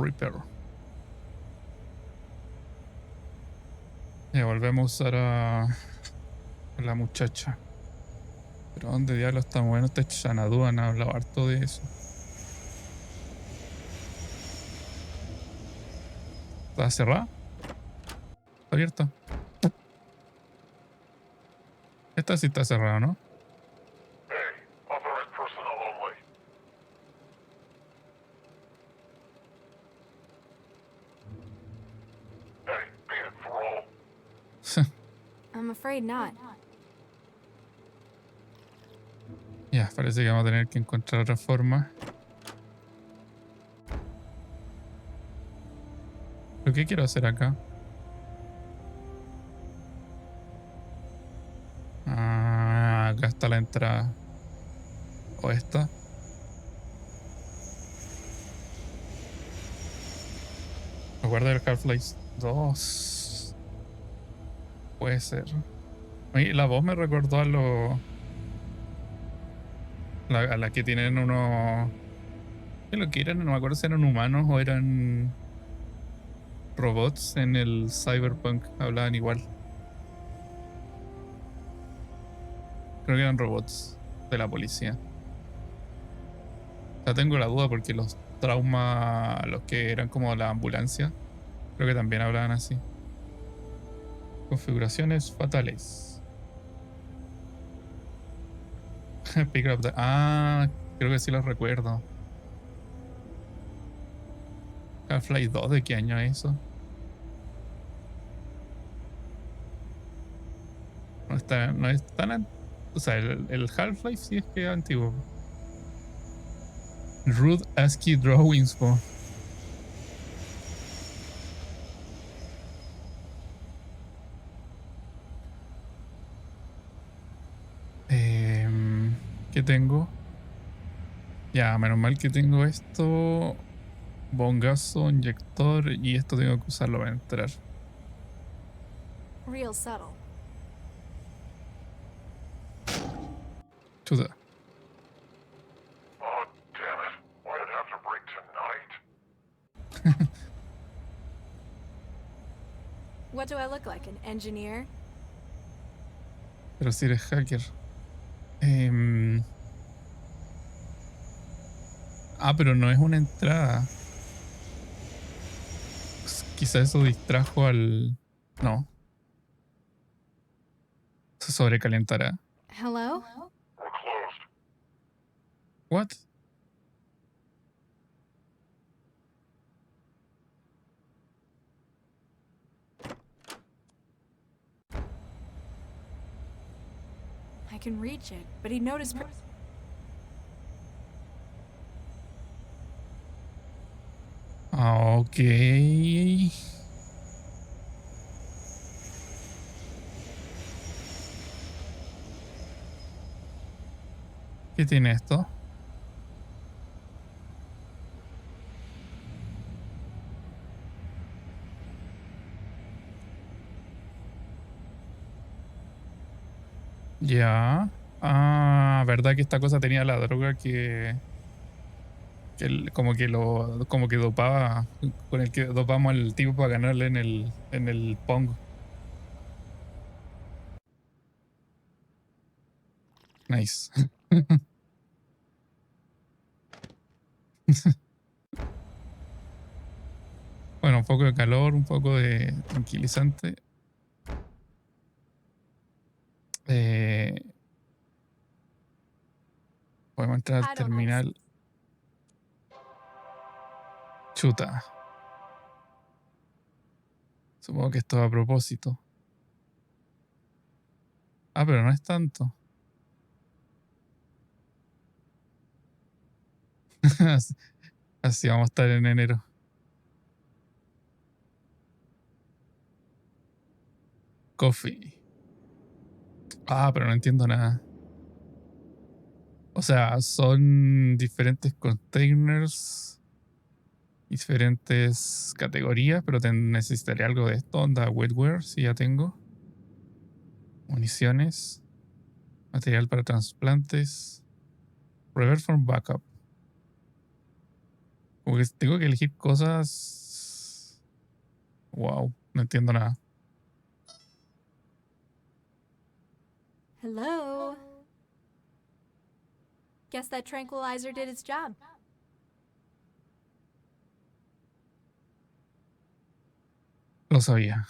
Repair. Ya volvemos a usar a la muchacha. Pero ¿dónde diablos está bueno? Este Xanadu han hablado harto de eso. ¿Está cerrada? ¿Está abierta? Esta sí está cerrada, ¿no? I'm afraid not. Ya, parece que vamos a tener que encontrar otra forma. ¿Pero qué quiero hacer acá? Ah, acá está la entrada. ¿O esta? Me acuerdo del Half-Life 2. Puede ser. Oye, la voz me recordó a a la que tienen unos... ¿Qué lo que eran? No me acuerdo si eran humanos o eran robots en el Cyberpunk. Hablaban igual. Creo que eran robots de la policía. O sea, tengo la duda porque los traumas, los que eran como la ambulancia, creo que también hablaban así. Configuraciones fatales. Pick up Ah, creo que sí los recuerdo. Half-Life 2, ¿de qué año es eso? No está, no es tan... O sea, el Half-Life sí es que es antiguo. Rude ASCII drawings, po. ¿Qué tengo? Ya, menos mal que tengo esto. Bongazo, inyector, y esto tengo que usarlo para entrar. Real subtle. Chuta. Oh, damn it. Why did it have to break tonight? What do I look like, an engineer? Pero si eres hacker. Pero no es una entrada. Pues quizá eso distrajo al... No. Se sobrecalentará. Hello? We're closed. What? I can reach it, but he noticed. Ok. ¿Qué tiene esto? Ya. Ah, ¿verdad que esta cosa tenía la droga como que dopaba, con el que dopamos al tipo para ganarle en el Pong? Nice. Bueno, un poco de calor, un poco de tranquilizante. Eh, Podemos entrar al I don't understand. terminal. Chuta. Supongo que esto va a propósito. Pero no es tanto. Así, así vamos a estar en enero. Coffee. Pero no entiendo nada. O sea, son diferentes containers, diferentes categorías, pero necesitaré algo de esto. Onda wetware, si ya tengo. Municiones. Material para trasplantes. Reverse from backup. Como que tengo que elegir cosas. Wow, no entiendo nada. Hello? Guess that tranquilizer did its job. Lo sabía.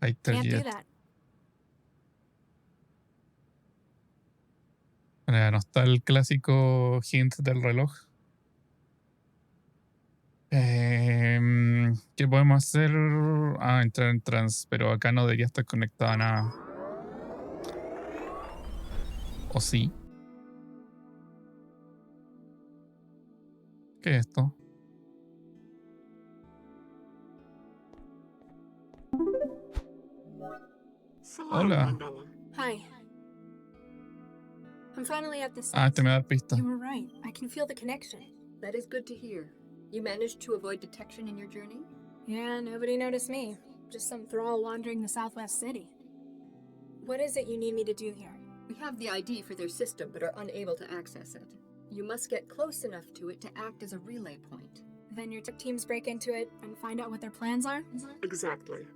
Fighter Can't do Jet. that. No está el clásico hint del reloj. ¿Qué podemos hacer? Ah, entrar en trance, pero acá no debería estar conectado a nada. ¿O sí? ¿Qué es esto? Hola. Hi. I'm finally at the Ah, site. me da pista. You were right. I can feel the connection. That is good to hear. You managed to avoid detection in your journey? Yeah, nobody noticed me. Just some thrall wandering the southwest city. What is it you need me to do here? We have the ID for their system but are unable to access it. You must get close enough to it to act as a relay point. Then your tech teams break into it and find out what their plans are? Exactly.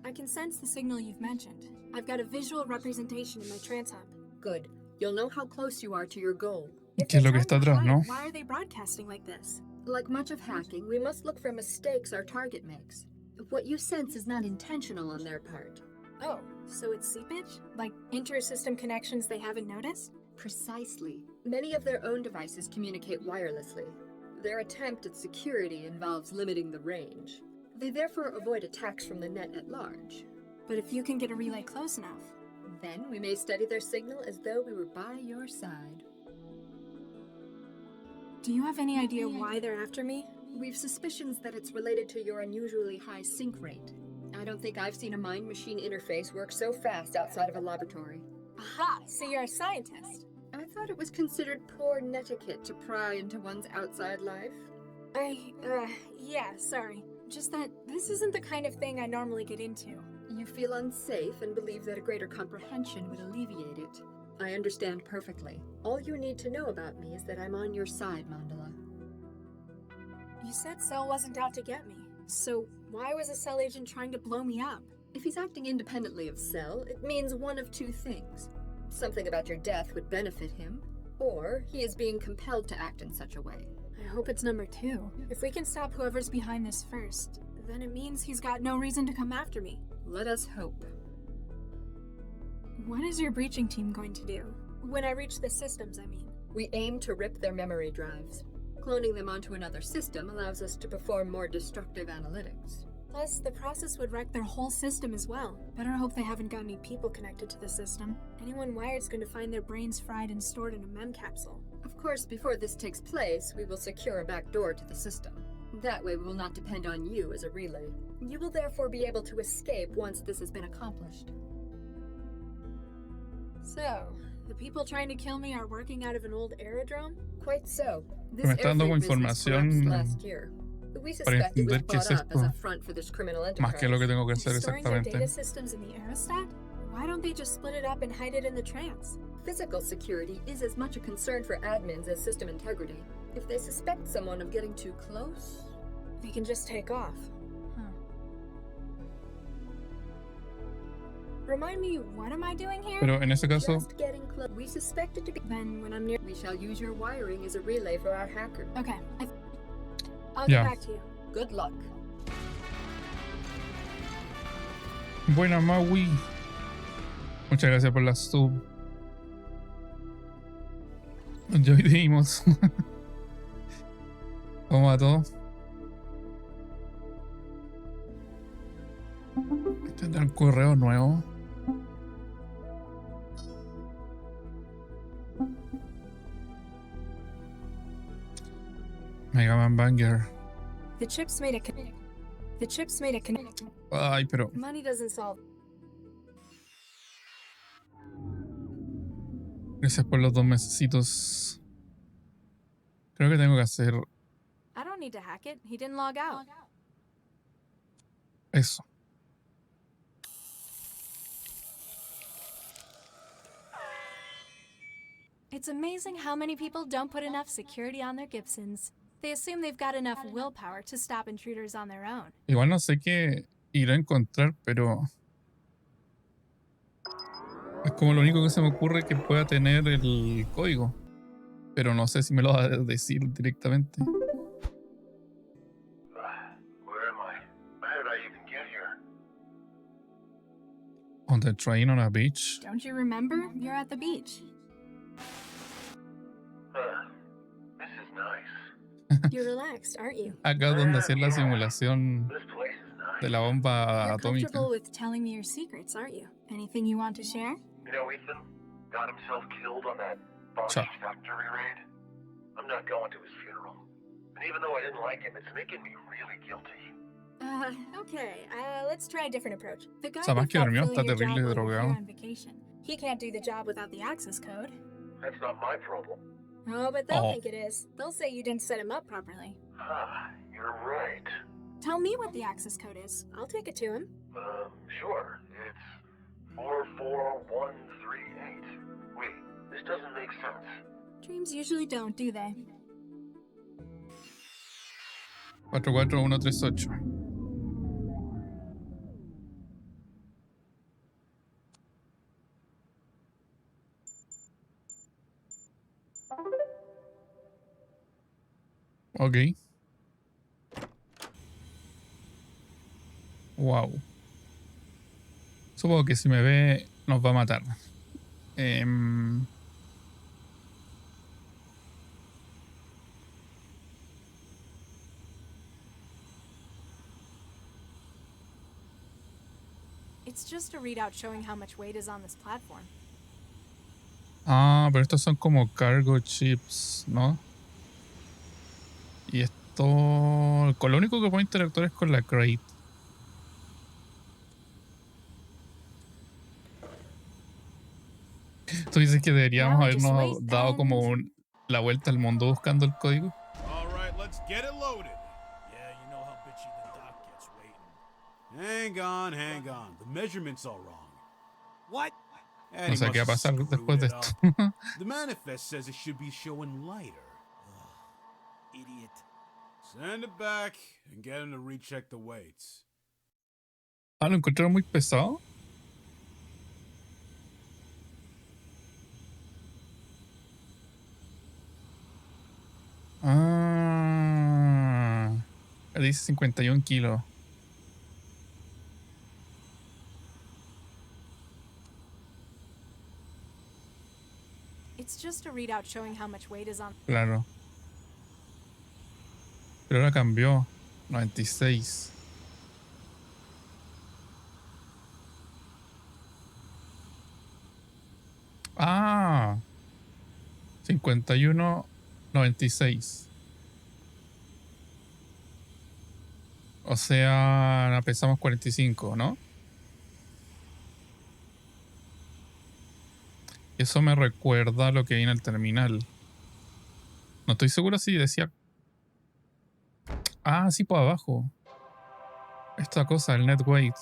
I can sense the signal you've mentioned. I've got a visual representation in my trance hub. Good. You'll know how close you are to your goal. If ¿Qué es lo they're que está trying to atrás, hide, no? why are they broadcasting like this? Like much of hacking, we must look for mistakes our target makes. What you sense is not intentional on their part. Oh, so it's seepage? Like inter-system connections they haven't noticed? Precisely. Many of their own devices communicate wirelessly. Their attempt at security involves limiting the range. They therefore avoid attacks from the net at large. But if you can get a relay close enough... Then we may study their signal as though we were by your side. Do you have any idea why they're after me? We've suspicions that it's related to your unusually high sync rate. I don't think I've seen a mind-machine interface work so fast outside of a laboratory. Aha, so you're a scientist. I thought it was considered poor netiquette to pry into one's outside life. Yeah, sorry. Just that this isn't the kind of thing I normally get into. You feel unsafe and believe that a greater comprehension would alleviate it. I understand perfectly. All you need to know about me is that I'm on your side, Mandala. You said Cell wasn't out to get me. So why was a Cell agent trying to blow me up? If he's acting independently of Cell, it means one of two things. Something about your death would benefit him, or he is being compelled to act in such a way. I hope it's number two. If we can stop whoever's behind this first, then it means he's got no reason to come after me. Let us hope. What is your breaching team going to do? When I reach the systems, I mean. We aim to rip their memory drives. Cloning them onto another system allows us to perform more destructive analytics. Plus, the process would wreck their whole system as well. Better hope they haven't got any people connected to the system. Anyone wired's going to find their brains fried and stored in a mem capsule. Of course, before this takes place, we will secure a back door to the system. That way we will not depend on you as a relay. You will therefore be able to escape once this has been accomplished. So, the people trying to kill me are working out of an old aerodrome? Quite so. This Me está dando airfreight business información collapsed last year. We para suspect it was entender qué es brought up as a esto. front for this criminal Más que lo que enterprise. tengo que hacer Storing their data exactamente. systems in the aerostat? Why don't they just split it up and hide it in the trans? Physical security is as much a concern for admins as system integrity. If they suspect someone of getting too close... They can just take off. Huh. Remind me, what am I doing here? Pero en ese caso, Just getting close. We suspect it to be... Then when I'm near... We shall use your wiring as a relay for our hacker. Okay. I'll Yeah. get back to you. Good luck. buena Maui. Muchas gracias por la sub. Enjoy the emotes. ¿Cómo va todo? ¿Tendrá un correo nuevo? Mega Man Banger. The chips made a connect. The chips made a connect. Ay, pero Money doesn't solve. gracias por los 2 mesecitos. Creo que tengo que hacer I don't need to hack it. He didn't log out. eso. It's amazing how many people don't put enough security on their Gibsons. They assume they've got enough willpower to stop intruders on their own. Igual no sé qué ir a encontrar, pero es como lo único que se me ocurre que pueda tener el código. Pero no sé si me lo va a decir directamente. Where am I? How did I even get here? On the train on a beach. Don't you remember? You're at the beach. This is nice. You're relaxed, aren't you? Acá es donde hacían la simulación This place is nice. de la bomba You're atómica. comfortable with telling me your secrets, aren't you? Anything you want to share? You know, Ethan got himself killed on that Sure. botched factory raid. I'm not going to his funeral. And even though I didn't like him, it's making me really guilty. Okay. Let's try a different approach. The guy O sea, más who que fought dormido, filling está your terrible job while you're drogado. here on vacation. He can't do the job without the access code. That's not my problem. Oh, but they'll Oh. think it is. They'll say you didn't set him up properly. You're right. Tell me what the access code is. I'll take it to him. Sure. It's 44138. Wait, this doesn't make sense. Dreams usually don't, do they? 44138. Ok. Wow. Supongo que si me ve nos va a matar. It's just a readout showing how much weight is on this platform. Ah, pero estos son como cargo chips, ¿no? Y esto... Con lo único que puedo interactuar es con la crate. Tú dices que deberíamos Now I just habernos wait dado como and- la vuelta al mundo buscando el código. All right, let's get it loaded. Yeah, you know how bitchy the doc gets waiting. Hang on. The measurements are wrong. What? No sé qué va a pasar después de esto. The manifest says it should be showing lighter. Idiot. Send it back and get him to recheck the weights. Ah, lo encontraron muy pesado. Ah, dice 51 kilos. It's just a readout showing how much weight is on. Claro. Pero ahora cambió. 96. Ah. 51, 96. O sea, pesamos 45, ¿no? Eso me recuerda a lo que viene al terminal. No estoy seguro si decía... Ah, sí, por abajo. Esta cosa, el net weight.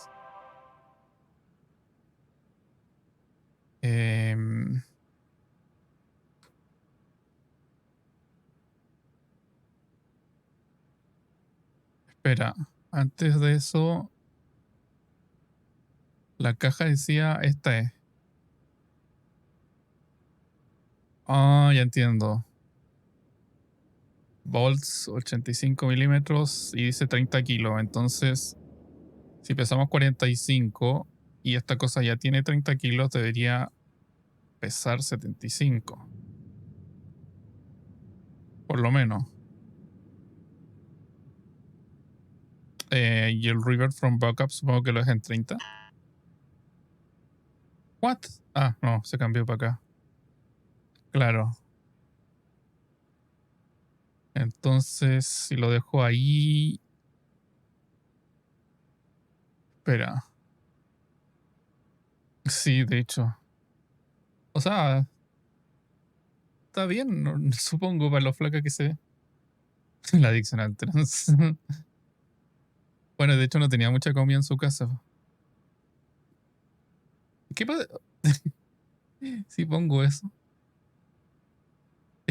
Espera, antes de eso... La caja decía, esta es. Ah, ya entiendo. Volts 85 milímetros y dice 30 kilos. Entonces, si pesamos 45 y esta cosa ya tiene 30 kilos, debería pesar 75. Por lo menos. Y el River from Backup supongo que lo es en 30. ¿What? Ah, no, se cambió para acá. Claro. Entonces, si lo dejo ahí... Espera. Sí, de hecho. O sea... Está bien, supongo, para lo flaca que se ve. La adicción al trans. Bueno, de hecho no tenía mucha comida en su casa. ¿Qué pasa? Si pongo eso.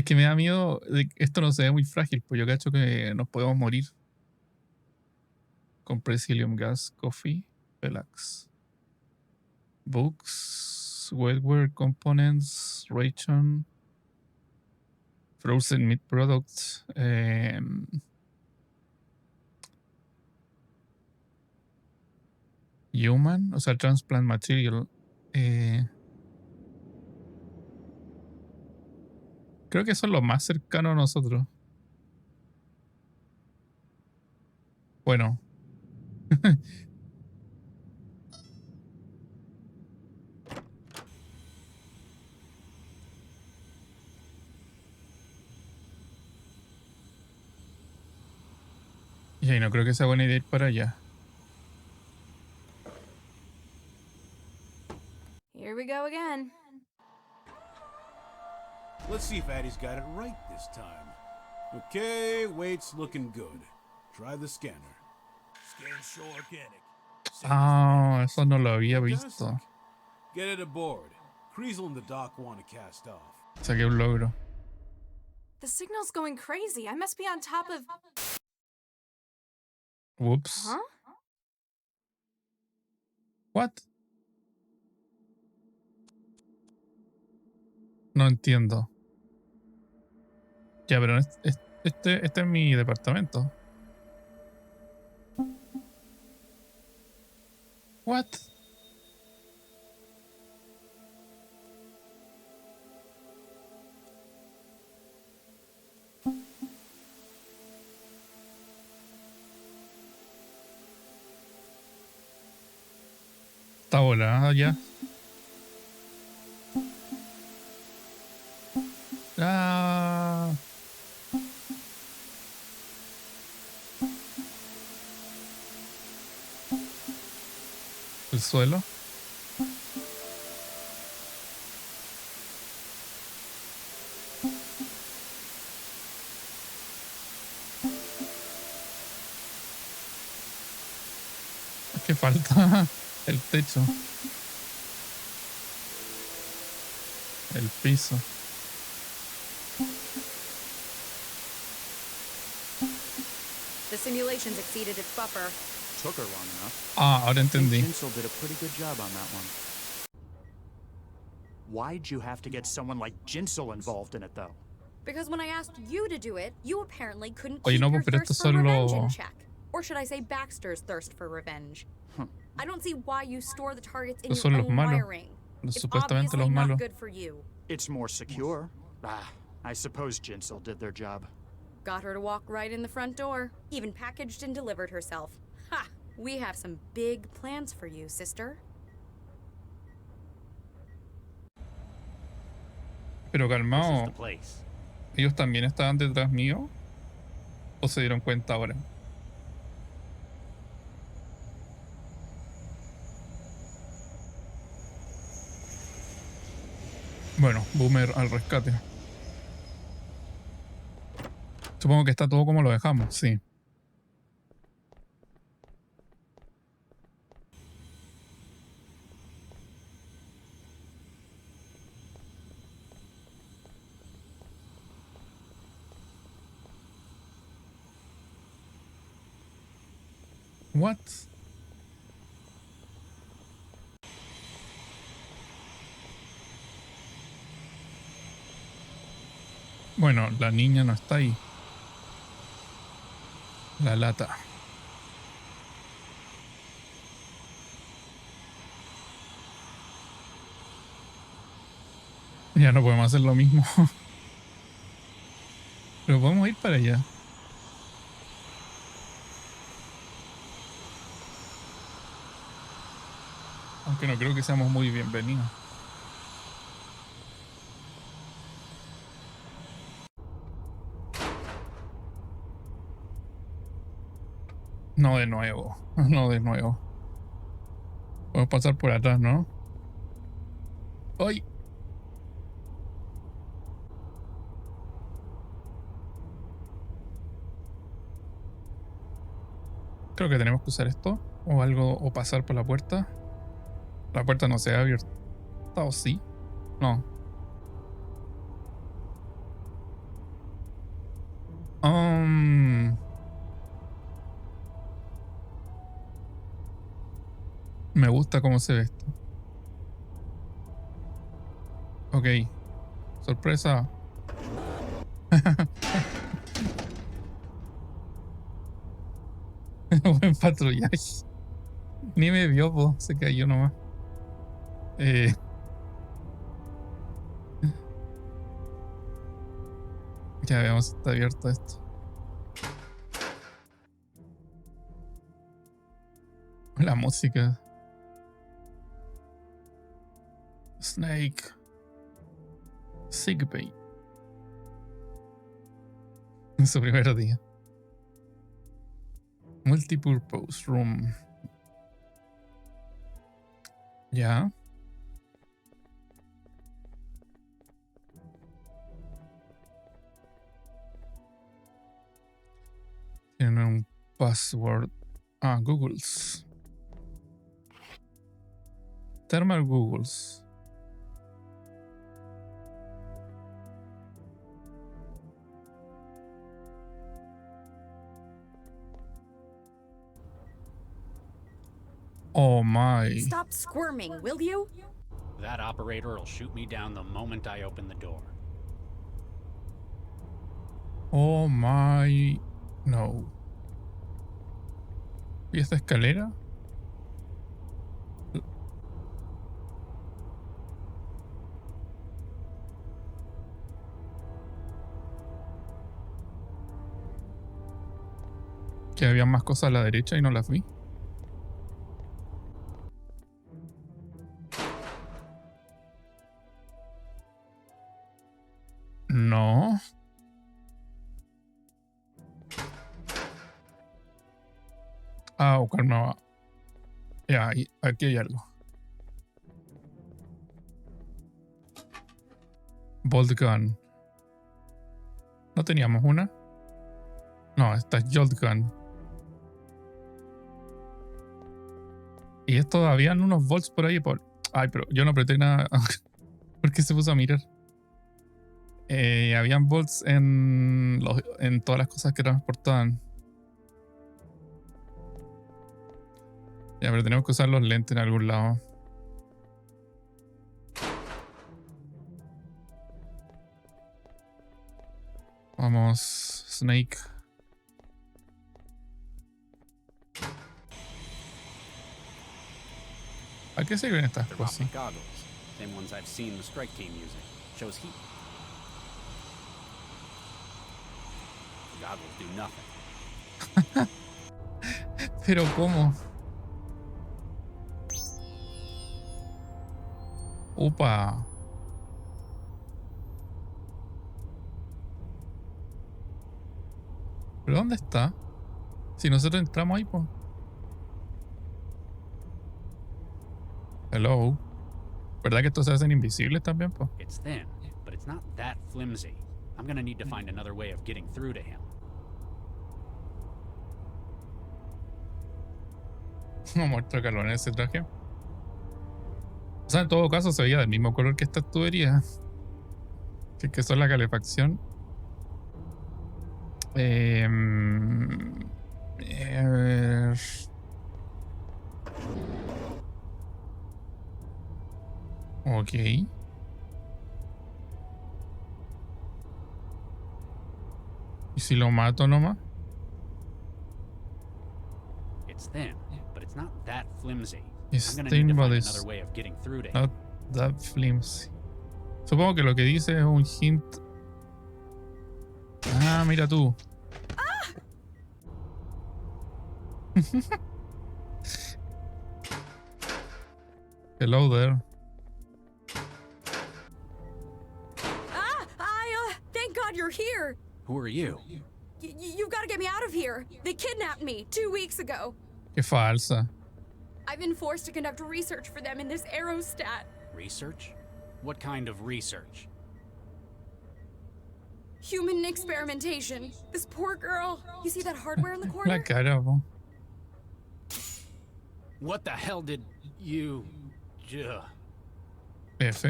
que me da miedo de que esto no se ve muy frágil, pues yo cacho que nos podemos morir. Compress helium gas, coffee, relax. Books, wetware components, ration, frozen meat products, human, o sea, transplant material. Creo que eso es lo más cercano a nosotros. Bueno. Y ahí no creo que sea buena idea ir para allá. Here we go again. Let's see if Addie's got it right this time. Okay, weight's looking good. Try the scanner. Scan show organic. Ah, eso no lo había visto. Get it aboard. Kriesel and the doc want to cast off. Saqué un logro. The signal's going crazy. I must be on top of... Whoops. Huh? What? No entiendo. Ya, pero este es mi departamento. What? Está volada ya. Ah. El suelo. ¿Qué falta? El techo. El piso. The simulations exceeded its buffer. Took her long enough. Ah, ahora entendí. Tinsel did a pretty good job on that one. Why'd you have to get someone like Jinsel involved in it, though? Because when I asked you to do it, you apparently couldn't Oye, keep no, your pero thirst estos for son revenge los- in check. Or should I say Baxter's thirst for revenge? I don't see why you store the targets in Estos your son los own malos. wiring. It's Supuestamente obviously los not malos. good for you. It's more secure. I suppose Jinsel did their job. Got her to walk right in the front door. Even packaged and delivered herself. Ha! We have some big plans for you, sister. Pero This is calmado, the place. ¿ellos también estaban detrás mío? ¿O se dieron cuenta ahora? Bueno, Boomer al rescate. Supongo que está todo como lo dejamos, sí. What? Bueno, la niña no está ahí. La lata. Ya no podemos hacer lo mismo. Pero podemos ir para allá. Aunque no creo que seamos muy bienvenidos. No de nuevo. No de nuevo. Podemos pasar por atrás, ¿no? ¡Ay! Creo que tenemos que usar esto. O algo. O pasar por la puerta. La puerta no se ha abierto. ¿O sí? No. Me gusta cómo se ve esto. Ok. Sorpresa. Buen patrullaje. Ni me vio, po. Se cayó nomás. Ya veamos si está abierto esto. La música. Snake. Sígueme. En su primer día. Multipurpose room. Ya. Tiene un password. Ah, Googles. Thermal Googles. Oh my. Stop squirming, will you? That operator will shoot me down the moment I open the door. Oh my. No. ¿Y esta escalera? Que había más cosas a la derecha y no las vi. No. Ah, calma. Ya, aquí hay algo. Bolt gun. ¿No teníamos una? No, esta es Jolt gun. Y esto habían unos bolts por ahí. Ay, pero yo no apreté nada. ¿Por qué se puso a mirar? Habían bolts en todas las cosas que transportaban. Ya, pero tenemos que usar los lentes en algún lado. Vamos, Snake. ¿A qué sirven estas They're cosas? optic goggles, same ones I've seen the strike team using. Shows heat. The goggles do nothing. Pero ¿cómo? Upa. ¿Pero dónde está? Si nosotros entramos ahí, pues. Hello. ¿Verdad que estos se hacen invisibles también, pues? It's thin, but it's not that flimsy. I'm gonna need to find another way of getting through to him. No muestra calor en ese traje. O sea, en todo caso se veía del mismo color que estas tuberías. Que son la calefacción. Ok. ¿Y si lo mato nomás? It's thin, but it's not that flimsy. It's I'm gonna thin, need to but find it's another way of getting through to him. not that flimsy. Supongo que lo que dice es un hint. Ah, mira tú. Hello there. Thank God you're here. Who are you? You've got to get me out of here. They kidnapped me 2 weeks ago. Qué falsa. I've been forced to conduct research for them in this aerostat. Research? What kind of research? Human experimentation. This poor girl. You see that hardware in the La corner? cara, po. What the hell did you... F.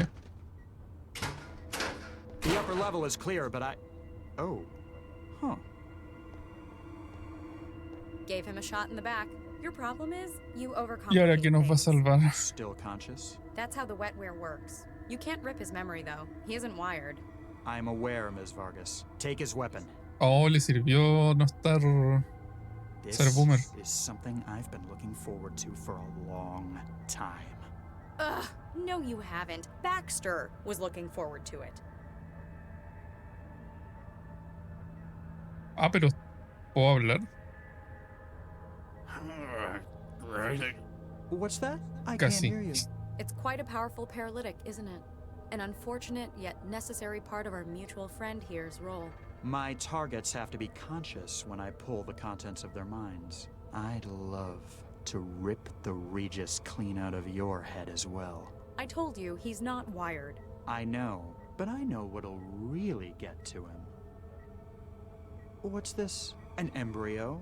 The upper level is clear, but Oh. Huh. Gave him a shot in the back. Your problem is you ¿Y ahora quién overcomplicate nos va a things. salvar? Still conscious? That's how the wetware works. You can't rip his memory though. He isn't wired. I'm aware, Ms. Vargas. Take his weapon. Oh, le sirvió no estar... Ser This boomer. is something I've been looking forward to for a long time. Ugh, no you haven't. Baxter was looking forward to it. Ah, pero ¿puedo hablar? What's that? I Casi. can't hear you. It's quite a powerful paralytic, isn't it? An unfortunate yet necessary part of our mutual friend here's role. My targets have to be conscious when I pull the contents of their minds. I'd love to rip the Regis clean out of your head as well. I told you, he's not wired. I know, but I know what'll really get to him. What's this? An embryo?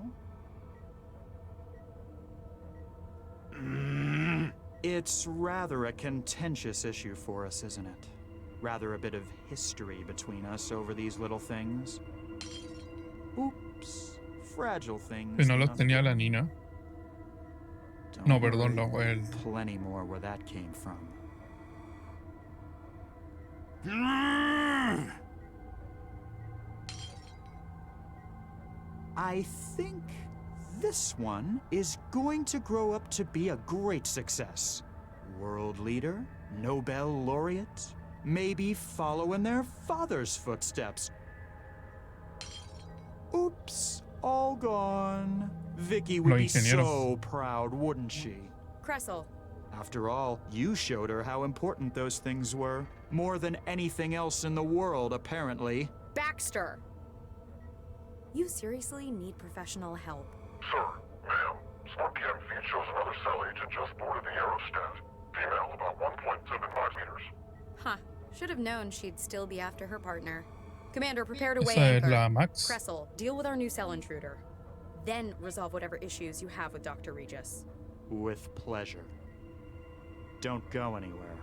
It's rather a contentious issue for us, isn't it? Rather a bit of history between us over these little things. Oops. Fragile things. Que no los enough. tenía la Nina. Don't No, perdón, worry, no, él. plenty more where that came from. I think this one is going to grow up to be a great success. World leader, Nobel laureate, maybe follow in their father's footsteps. Oops, all gone. Vicky would Lo be ingeniero. so proud, wouldn't she? Cressel, After all, you showed her how important those things were. More than anything else in the world, apparently. Baxter! You seriously need professional help. Sir, ma'am, Smart PM feed shows another cell agent just boarded the aerostat. Female, about 1.75 meters. Huh. Should have known she'd still be after her partner. Commander, prepare to weigh Esa es anchor. la Max. Cressel, deal with our new cell intruder. Then resolve whatever issues you have with Dr. Regis. With pleasure. Don't go anywhere.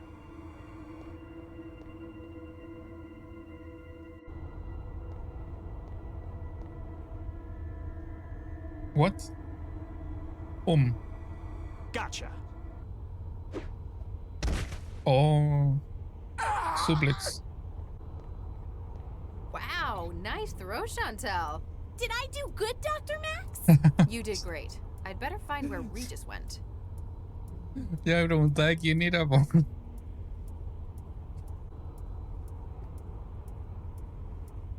What? Gotcha. Oh. Suplex. Wow, nice throw, Chantel. Did I do good, Dr. Max? You did great. I'd better find where Regis went. Ya me preguntaba quién era, po.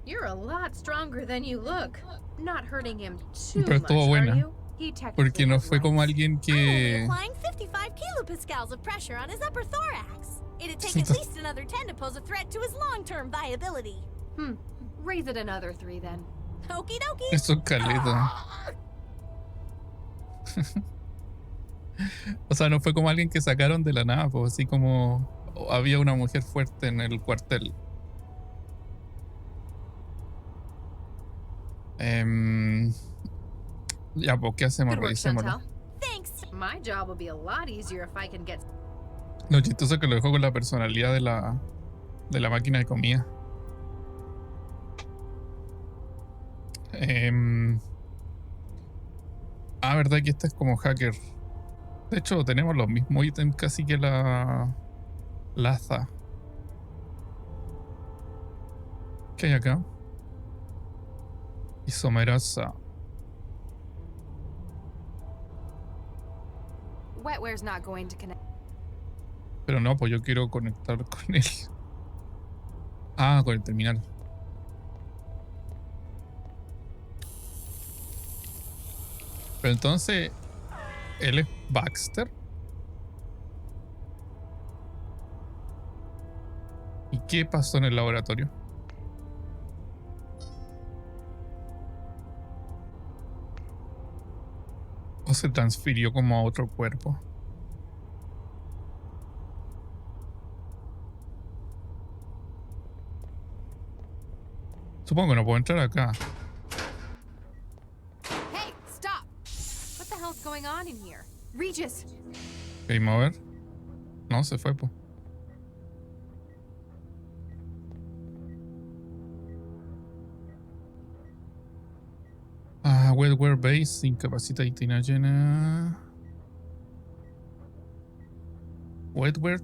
You're a lot stronger than you look. Not hurting him too Pero much, estuvo are buena. you? He technically Porque no has fue como rights. alguien I'm only que... applying 55 kilopascals of pressure on his upper thorax. It'd take at least another 10 to pose a threat to his long-term viability. Raise it another 3 then. Okie dokie. Eso es caleta. O sea, no fue como alguien que sacaron de la nada, pues así como había una mujer fuerte en el cuartel. Ya, pues, ¿qué hacemos? Good work, Revisémoslo. Chantel. Thanks. My job will be a lot easier if I can get... Lo chistoso es que lo dejó con la personalidad de la máquina de comida. Verdad que esta es como hacker. De hecho, tenemos los mismos ítems casi que la Laza. ¿Qué hay acá? Isomerasa. Wetware's not going to connect. Pero no, pues yo quiero conectar con él. Ah, con el terminal. Pero entonces, ¿él es Baxter? ¿Y qué pasó en el laboratorio? ¿O se transfirió como a otro cuerpo? Supongo que no puedo entrar acá. Hey, stop! What the hell's going on in here? Regis! Game over. No, se fue, pues. Wetware Base incapacita y tina llena. Wetware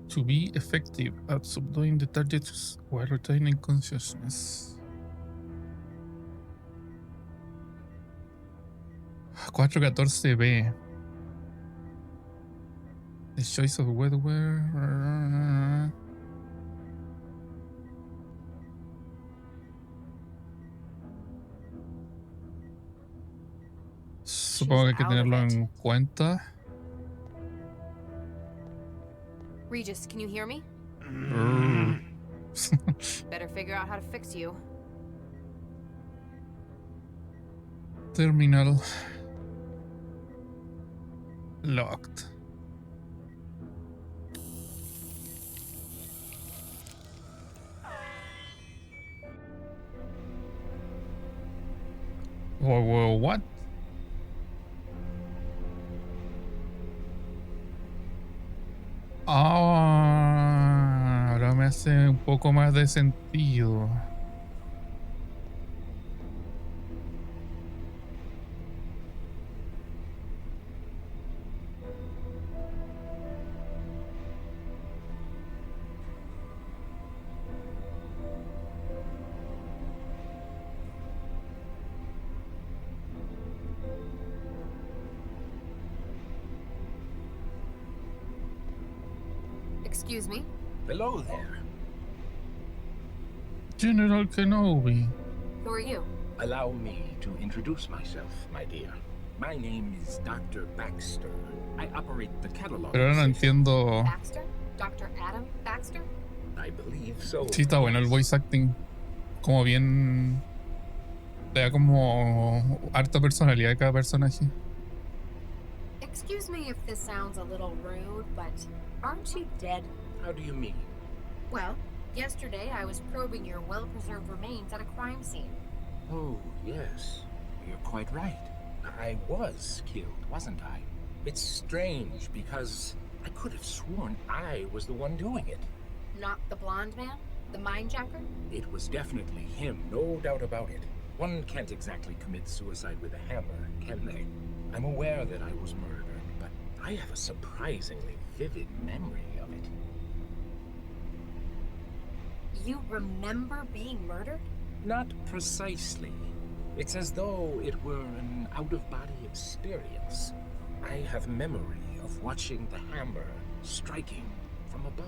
to be effective at subduing the targets while retaining consciousness. 414B. The choice of wetware. Supongo que hay que tenerlo en cuenta. Regis, can you hear me? Better figure out how to fix you. Terminal locked. Whoa, what? Ah, ahora me hace un poco más de sentido. Excuse me? Hello there. General Kenobi. Who are you? Allow me to introduce myself, my dear. My name is Dr. Baxter. I operate the catalog. Pero ahora no entiendo. Baxter? Dr. Adam Baxter? I believe so. Sí, está bueno el voice acting. Como bien. Le da como harta personalidad a cada personaje. Excuse me if this sounds a little rude, but aren't you dead? How do you mean? Well, yesterday I was probing your well-preserved remains at a crime scene. Oh, yes. You're quite right. I was killed, wasn't I? It's strange because I could have sworn I was the one doing it. Not the blonde man? The mindjacker? It was definitely him, no doubt about it. One can't exactly commit suicide with a hammer, can they? I'm aware that I was murdered, but I have a surprisingly vivid memory of it. You remember being murdered? Not precisely. It's as though it were an out-of-body experience. I have memory of watching the hammer striking from above.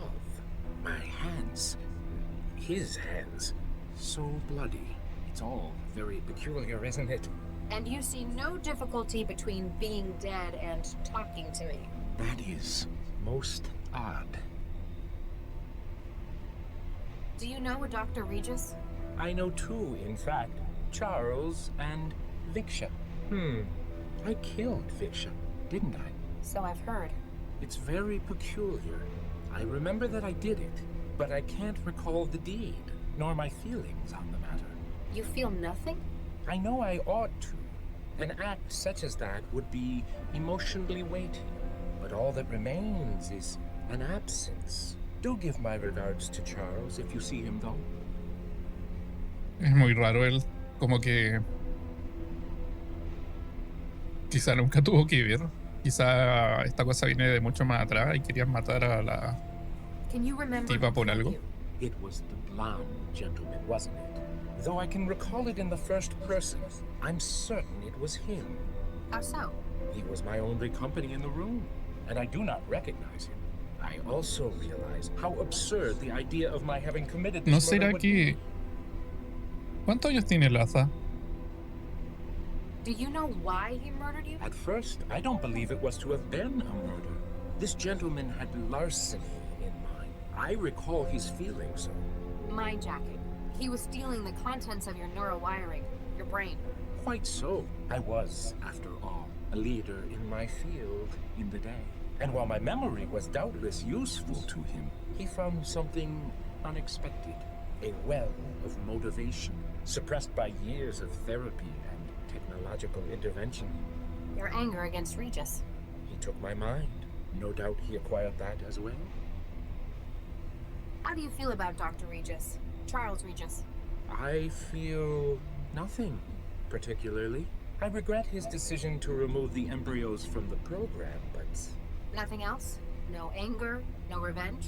My hands, his hands, so bloody. It's all very peculiar, isn't it? And you see no difficulty between being dead and talking to me. That is most odd. Do you know a Dr. Regis? I know two, in fact. Charles and Viksha. I killed Viksha, didn't I? So I've heard. It's very peculiar. I remember that I did it, but I can't recall the deed, nor my feelings on the matter. You feel nothing? I know I ought to. An act such as that would be emotionally weighty, but all that remains is an absence. Do give my regards to Charles if you see him, though. Es muy raro él, como que quizá nunca tuvo que vivir. Quizá esta cosa viene de mucho más atrás y querían matar a la tipa por algo. It was the blonde gentleman, wasn't it? Though I can recall it in the first person, I'm certain it was him. How so? He was my only company in the room, and I do not recognize him. I also realize how absurd the idea of my having committed this ¿No murder será would que... be. ¿Cuántos años tiene Laza? Do you know why he murdered you? At first, I don't believe it was to have been a murder. This gentleman had larceny in mind. I recall his feeling so. Mindjacking. He was stealing the contents of your neurowiring, your brain. Quite so. I was, after all, a leader in my field in the day. And while my memory was doubtless useful to him, he found something unexpected. A well of motivation, suppressed by years of therapy and technological intervention. Your anger against Regis. He took my mind. No doubt he acquired that as well. How do you feel about Dr. Regis? Charles Regis? I feel nothing, particularly. I regret his decision to remove the embryos from the program, but Nothing else? No anger? No revenge?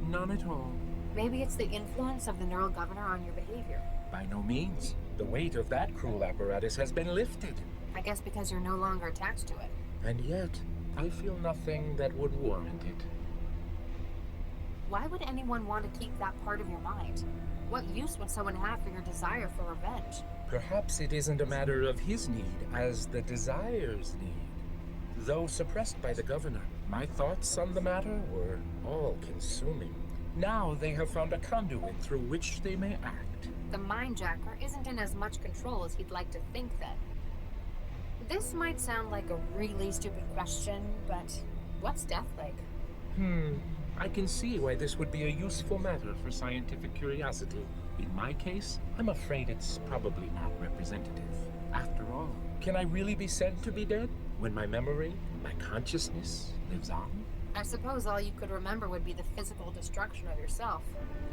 none at all. Maybe it's the influence of the neural governor on your behavior. By no means. The weight of that cruel apparatus has been lifted. I guess because you're no longer attached to it. And yet, I feel nothing that would warrant it. Why would anyone want to keep that part of your mind? What use would someone have for your desire for revenge? Perhaps it isn't a matter of his need as the desire's need. Though suppressed by the governor, my thoughts on the matter were all-consuming. Now they have found a conduit through which they may act. The mindjacker isn't in as much control as he'd like to think then. This might sound like a really stupid question, but what's death like? I can see why this would be a useful matter for scientific curiosity. In my case, I'm afraid it's probably not representative. After all, can I really be said to be dead when my memory, my consciousness lives on? I suppose all you could remember would be the physical destruction of yourself.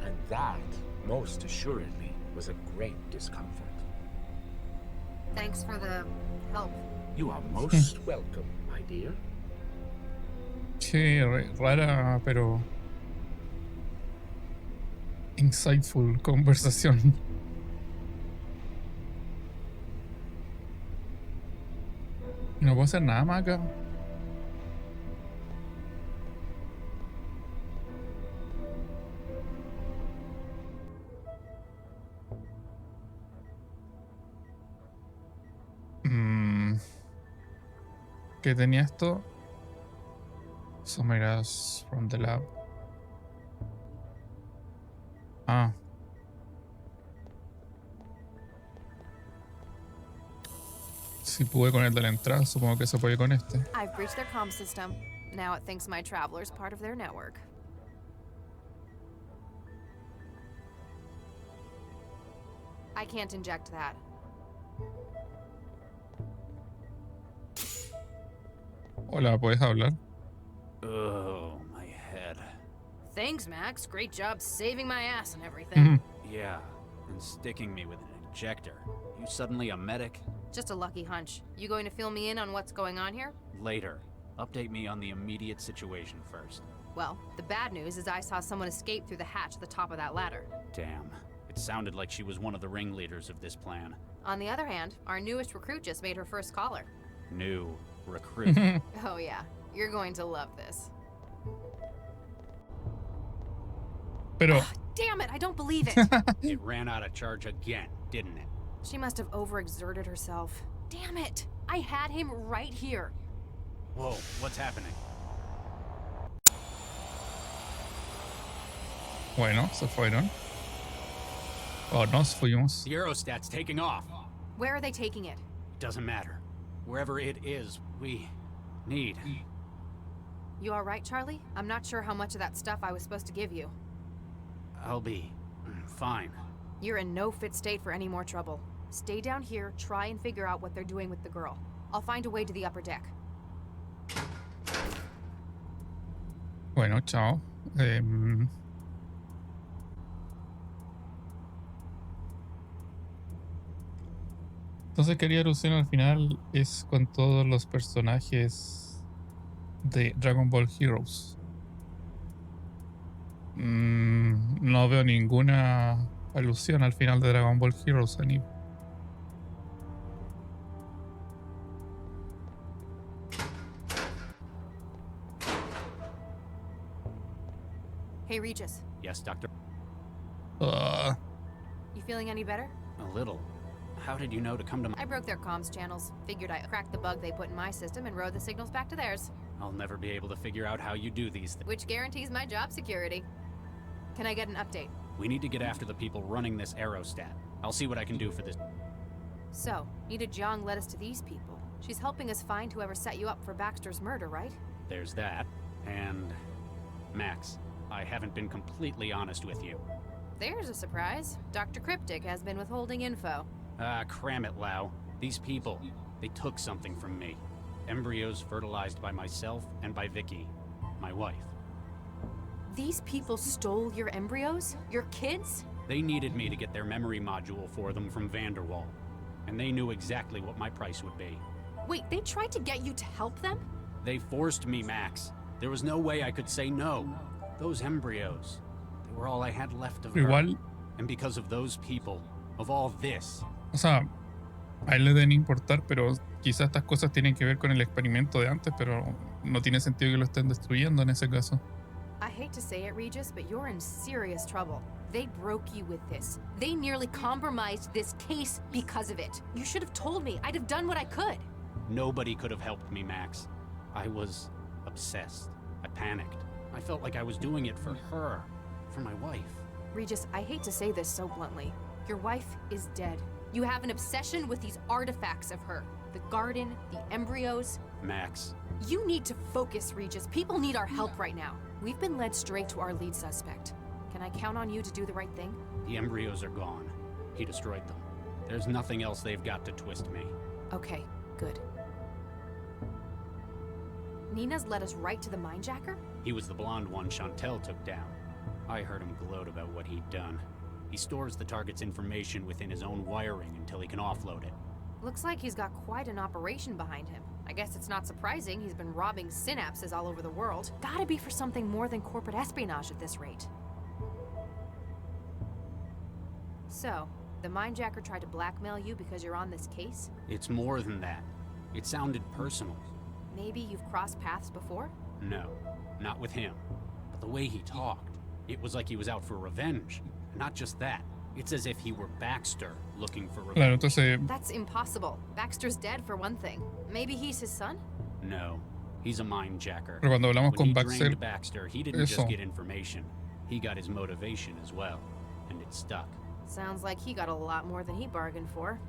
And that, most assuredly, was a great discomfort. Thanks for the help. You are most welcome, my dear. Che, rara, pero insightful conversación. No puedo hacer nada más acá. ¿Qué tenía esto? Summarize from the lab. Ah. Si pude con el de la entrada, supongo que se puede con este. I've breached their comm system. Now it thinks my traveler's part of their network. I can't inject that. Hola, ¿puedes hablar? Oh, my head. Thanks, Max. Great job saving my ass and everything. Yeah, and sticking me with an injector. You suddenly a medic? Just a lucky hunch. You going to fill me in on what's going on here? Later. Update me on the immediate situation first. Well, the bad news is I saw someone escape through the hatch at the top of that ladder. Damn. It sounded like she was one of the ringleaders of this plan. On the other hand, our newest recruit just made her first caller. New recruit. Oh yeah, you're going to love this. Pero... Damn it, I don't believe it! It ran out of charge again, didn't it? She must have overexerted herself. Damn it! I had him right here. Whoa, what's happening? Bueno, se fueron. Oh, nos fuimos. The aerostat's taking off. Where are they taking it? Doesn't matter. Wherever it is, we need. You all right, Charlie? I'm not sure how much of that stuff I was supposed to give you. I'll be fine. You're in no fit state for any more trouble. Stay down here, try and figure out what they're doing with the girl. I'll find a way to the upper deck. Bueno, chao. Entonces, querida ilusión al final es con todos los personajes de Dragon Ball Heroes. No veo ninguna alusión al final de Dragon Ball Heroes anime. Hey, Regis. Yes, Doctor? You feeling any better? A little. How did you know to come to my... I broke their comms channels. Figured I cracked the bug they put in my system and rode the signals back to theirs. I'll never be able to figure out how you do these things. Which guarantees my job security. Can I get an update? We need to get after the people running this aerostat. I'll see what I can do for this. So, Nita Jiang led us to these people. She's helping us find whoever set you up for Baxter's murder, right? There's that. And... Max, I haven't been completely honest with you. There's a surprise. Dr. Cryptic has been withholding info. Ah, cram it, Lau. These people, they took something from me. Embryos fertilized by myself and by Vicky, my wife. These people stole your embryos? Your kids? They needed me to get their memory module for them from Vanderwall. and they knew exactly what my price would be. Wait, they tried to get you to help them? They forced me, Max. There was no way I could say no. Those embryos, they were all I had left of her. Igual, And because of those people, of all this, o sea, a él le deben importar, pero quizás estas cosas tienen que ver con el experimento de antes, pero no tiene sentido que lo estén destruyendo en ese caso. I hate to say it, Regis, but you're in serious trouble. They broke you with this. They nearly compromised this case because of it. You should have told me. I'd have done what I could. nobody could have helped me, Max. I was obsessed. I panicked. I felt like I was doing it for her, for my wife. Regis, I hate to say this so bluntly. Your wife is dead. You have an obsession with these artifacts of her. The garden, the embryos. Max. You need to focus, Regis. People need our help right now. We've been led straight to our lead suspect. Can I count on you to do the right thing? The embryos are gone. He destroyed them. There's nothing else they've got to twist me. Okay, good. Nina's led us right to the minejacker? He was the blonde one Chantel took down. I heard him gloat about what he'd done. He stores the target's information within his own wiring until he can offload it. Looks like he's got quite an operation behind him. I guess it's not surprising he's been robbing synapses all over the world. Gotta be for something more than corporate espionage at this rate. So, the minejacker tried to blackmail you because you're on this case? It's more than that. It sounded personal. Maybe you've crossed paths before? No, not with him. But the way he talked, it was like he was out for revenge. Not just that. It's as if he were Baxter looking for revenge. Claro, entonces, That's impossible. Baxter's dead for one thing. Maybe he's his son? No, he's a minejacker. pero cuando hablamos When con he Baxter, drained Baxter, he didn't eso. just get information. He got his motivation as well, and it stuck. Sounds like he got a lot more than he bargained for.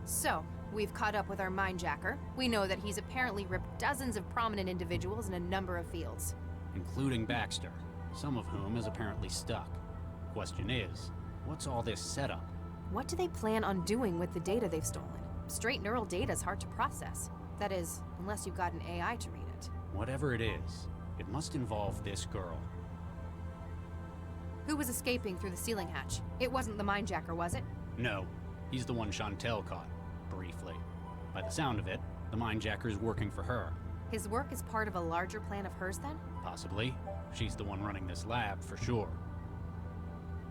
So, we've caught up with our minejacker. We know that he's apparently ripped dozens of prominent individuals in a number of fields. Including Baxter, some of whom is apparently stuck. Question is, what's all this setup? What do they plan on doing with the data they've stolen? Straight neural data is hard to process. That is, unless you've got an AI to read it. Whatever it is, it must involve this girl. Who was escaping through the ceiling hatch? It wasn't the minejacker, was it? No, he's the one Chantel caught, briefly. By the sound of it, the minejacker's working for her. His work is part of a larger plan of hers, then? Possibly. She's the one running this lab, for sure.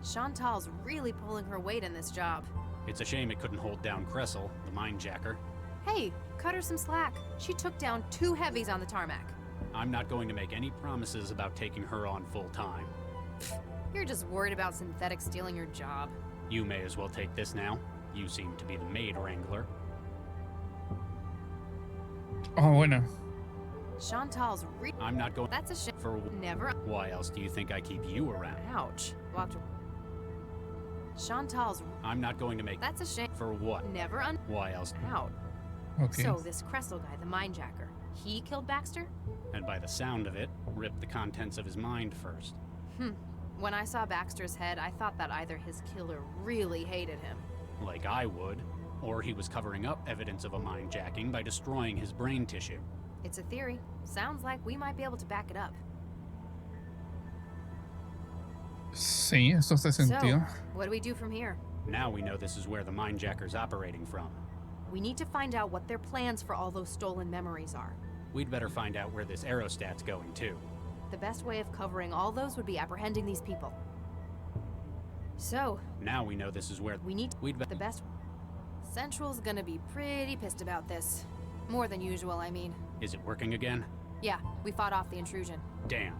Chantal's really pulling her weight in this job. It's a shame it couldn't hold down Kressel, the minejacker. Hey, cut her some slack. She took down 2 heavies on the tarmac. I'm not going to make any promises about taking her on full time. You're just worried about synthetics stealing your job. You may as well take this now. You seem to be the maid wrangler. oh, bueno, Chantal's I'm not going That's a shame. for... Never. Why else do you think I keep you around? Ouch. Walked. Chantal's. I'm not going to make... That's a shame. For what? Never Why else? out. ok. So this Kressel guy, the minejacker, he killed Baxter? And by the sound of it, ripped the contents of his mind first. When I saw Baxter's head, I thought that either his killer really hated him. Like I would. Or he was covering up evidence of a mindjacking by destroying his brain tissue. It's a theory. Sounds like we might be able to back it up. Sí, eso hace sentido. So, what do we do from here? Now we know this is where the mindjacker's operating from. We need to find out what their plans for all those stolen memories are. We'd better find out where this aerostat's going, too. The best way of covering all those would be apprehending these people. So, Now we know this is where... we need We'd the best. Central's gonna be pretty pissed about this. More than usual, I mean. Is it working again? Yeah, we fought off the intrusion. Damn.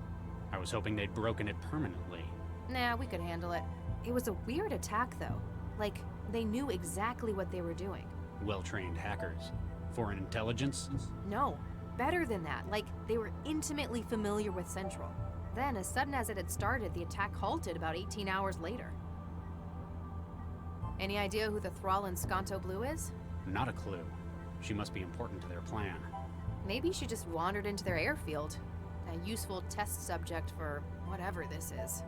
I was hoping they'd broken it permanently. Nah, we could handle it. It was a weird attack, though. Like, they knew exactly what they were doing. Well-trained hackers. Foreign intelligence? No, better than that. Like, they were intimately familiar with Central. Then, as sudden as it had started, the attack halted about 18 hours later. Any idea who the thrall in Sconto Blue is? Not a clue. She must be important to their plan. Maybe she just wandered into their airfield. A useful test subject for whatever this is.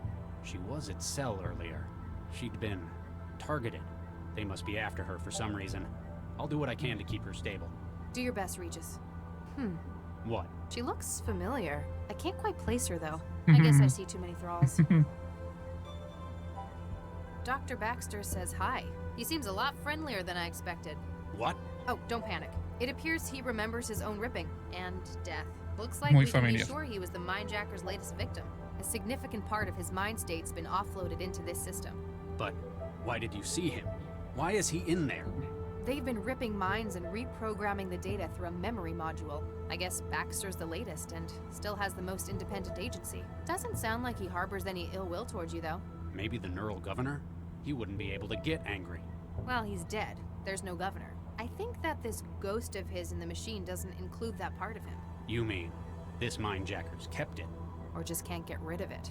She was at Cell earlier. She'd been targeted. They must be after her for some reason. I'll do what I can to keep her stable. Do your best, Regis. What? She looks familiar. I can't quite place her, though. I guess I see too many thralls. Dr. Baxter says hi. He seems a lot friendlier than I expected. What? Oh, don't panic. It appears he remembers his own ripping and death. Looks like Muy we can be familiar. sure he was the mindjacker's latest victim. A significant part of his mind state's been offloaded into this system. But why did you see him? Why is he in there? They've been ripping minds and reprogramming the data through a memory module. I guess Baxter's the latest and still has the most independent agency. Doesn't sound like he harbors any ill will towards you, though. Maybe the neural governor? He wouldn't be able to get angry. Well, he's dead. There's no governor. I think that this ghost of his in the machine doesn't include that part of him. You mean this mindjacker's kept it? Or just can't get rid of it.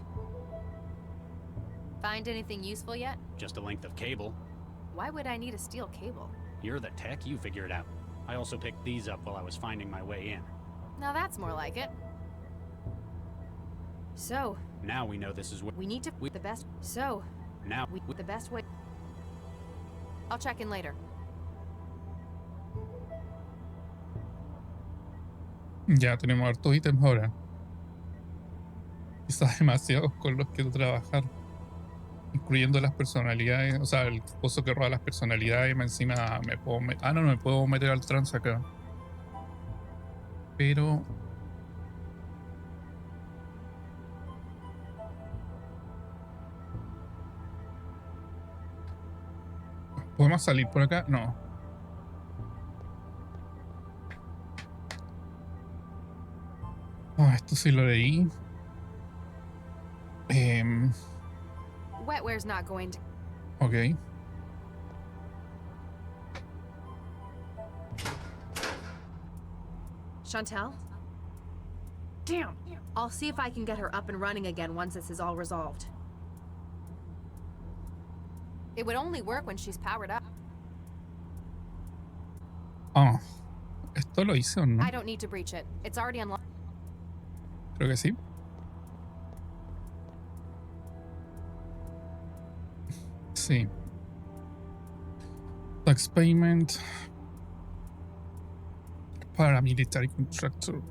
Find anything useful yet? Just a length of cable. Why would I need a steel cable? You're the tech, you figure it out. I also picked these up while I was finding my way in. Now that's more like it. So, Now we know this is where we need to the best. So, now the best way. I'll check in later. Ya tenemos hartos ítems ahora. Quizás demasiados con los que trabajar. Incluyendo las personalidades. O sea, el coso que roba las personalidades. Más encima me puedo no me puedo meter al trans acá. Pero ¿podemos salir por acá? No. Esto sí lo leí. Wetware's not going to. Ok. Chantel? Damn! I'll see if I can get her up and running again once this is all resolved. It would only work when she's powered up. ¿Esto lo hice o no? I don't need to breach it. It's already unlocked. Creo que sí. Sí. Tax payment. Paramilitary contractor.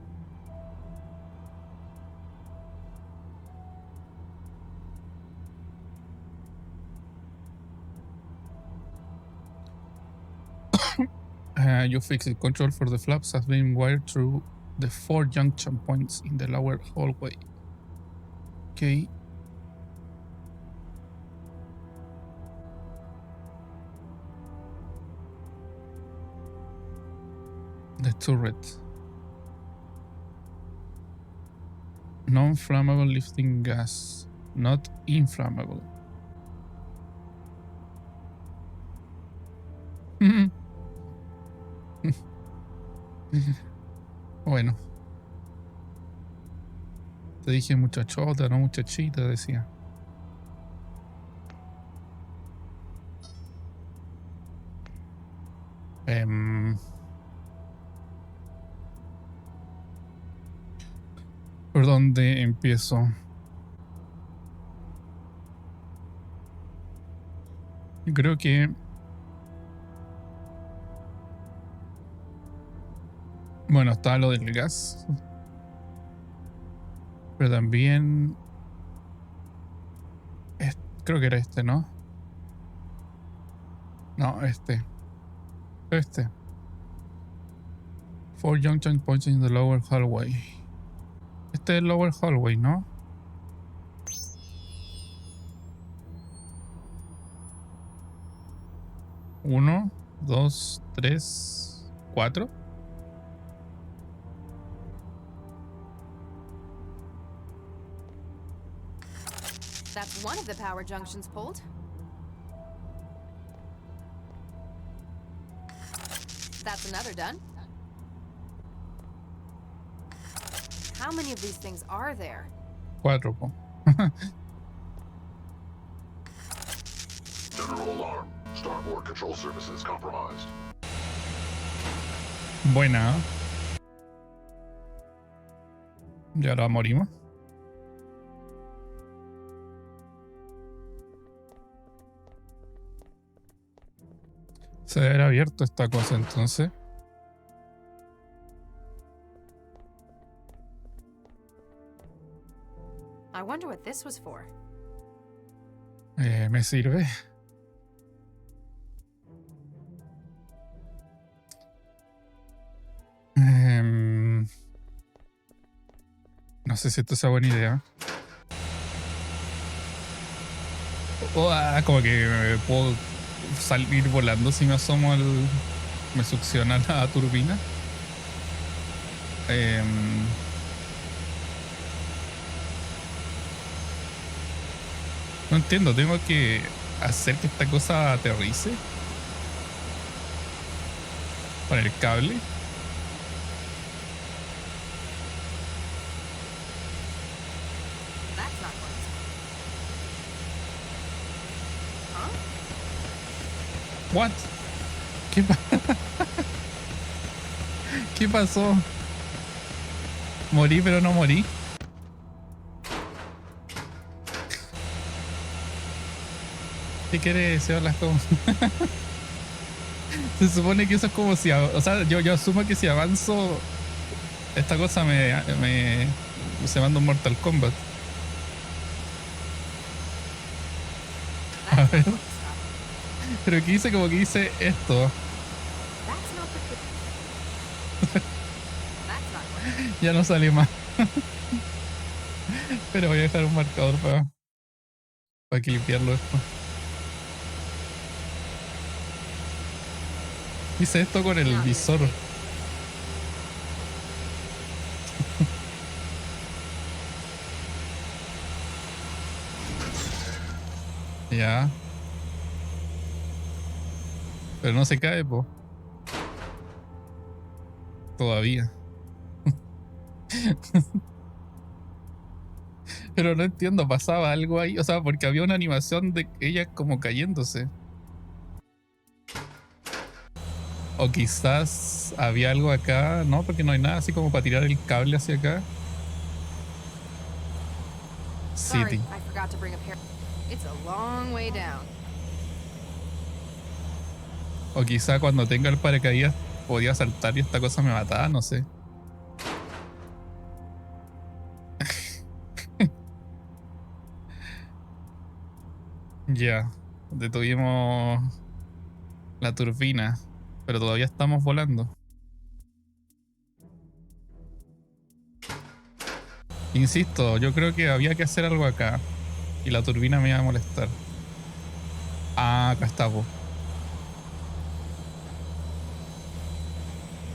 You fix it. Control for the flaps has been wired through the 4 junction points in the lower hallway. Okay. The turret. Non-flammable lifting gas. Not inflammable. Bueno. Te dije muchachota, no muchachita, decía. ¿Por dónde empiezo? Yo creo que... Bueno, está lo del gas. Pero también... creo que era este, ¿no? No, este. 4 junction points in the lower hallway. Este es el lower hallway, ¿no? Uno, dos, tres, cuatro. That's one of the power junctions pulled. That's another done. How many of these things are there? Cuatro, po. General alarm. Starboard control services compromised. Buena. Y ahora morimos. Se debe haber abierto esta cosa entonces. I wonder what this was for. Me sirve. sé si esto sea buena idea. Como que me puedo salir volando si me asomo al... Me succiona la turbina. No entiendo, tengo que hacer que esta cosa aterrice con el cable. What? ¿Qué pasó? Morí pero no morí. ¿Qué quiere decir las cosas? Se supone que eso es como si... O sea, yo asumo que si avanzo, esta cosa se manda un Mortal Kombat. A ver. Pero que dice como que dice esto. Ya no sale más. Pero voy a dejar un marcador para que limpiarlo después. Hice esto con el visor. Ya. Pero no se cae, po. Todavía. Pero no entiendo, pasaba algo ahí. O sea, porque había una animación de ella como cayéndose. O quizás había algo acá. No, porque no hay nada así como para tirar el cable hacia acá. City. O quizá cuando tenga el paracaídas podía saltar y esta cosa me mataba, no sé. Ya, detuvimos la turbina, pero todavía estamos volando. Insisto, yo creo que había que hacer algo acá y la turbina me iba a molestar. Ah, acá está, po.